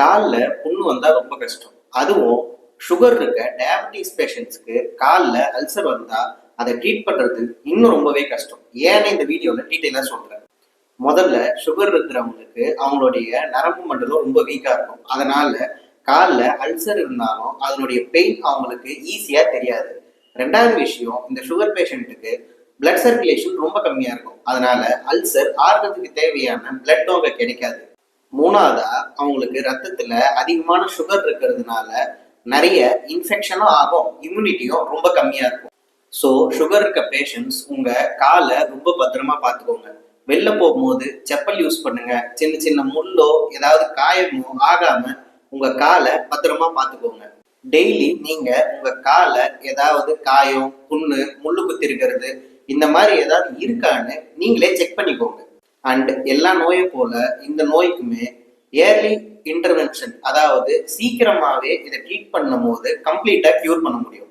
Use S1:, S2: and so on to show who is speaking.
S1: கால்ல புண்ணு வந்தா ரொம்ப கஷ்டம். அதுவும் சுகர் இருக்க டயபெட்டிஸ் பேஷண்ட்ஸ்க்கு கால்ல அல்சர் வந்தா அதை ட்ரீட் பண்றது இன்னும் ரொம்பவே கஷ்டம். ஏன்னு இந்த வீடியோல டீட்டெயிலா சொல்றேன். முதல்ல சுகர் இருக்கிறவங்களுக்கு அவங்களுடைய நரம்பு மண்டலம் ரொம்ப வீக்கா இருக்கும். அதனால கால்ல அல்சர் இருந்தாலும் அதனுடைய பெயின் அவங்களுக்கு ஈஸியா தெரியாது. ரெண்டாவது விஷயம், இந்த சுகர் பேஷண்ட்டுக்கு பிளட் சர்க்குலேஷன் ரொம்ப கம்மியா இருக்கும். அதனால அல்சர் ஆறுறதுக்கு தேவையான பிளட்டும் அங்க கிடைக்காது. மூணாவதா, அவங்களுக்கு ரத்தத்துல அதிகமான சுகர் இருக்கிறதுனால நிறைய இன்ஃபெக்ஷனும் ஆகும், இம்யூனிட்டியும் ரொம்ப கம்மியா இருக்கும். ஸோ சுகர் இருக்க பேஷண்ட்ஸ் உங்க காலை ரொம்ப பத்திரமா பார்த்துக்கோங்க. வெளில போகும்போது செப்பல் யூஸ் பண்ணுங்க. சின்ன சின்ன முள்ளோ ஏதாவது காயமோ ஆகாம உங்க காலை பத்திரமா பார்த்துக்கோங்க. டெய்லி நீங்க உங்க காலை ஏதாவது காயம், புண்ணு, முள்ளு குத்தி இருக்கிறது இந்த மாதிரி ஏதாவது இருக்கான்னு நீங்களே செக் பண்ணிக்கோங்க. அண்ட் எல்லா நோயை போல இந்த நோய்க்குமே ஏர்லி இன்டர்வென்ஷன், அதாவது சீக்கிரமாவே இதை ட்ரீட் பண்ணும் போது கம்ப்ளீட்டா கியூர் பண்ண முடியும்.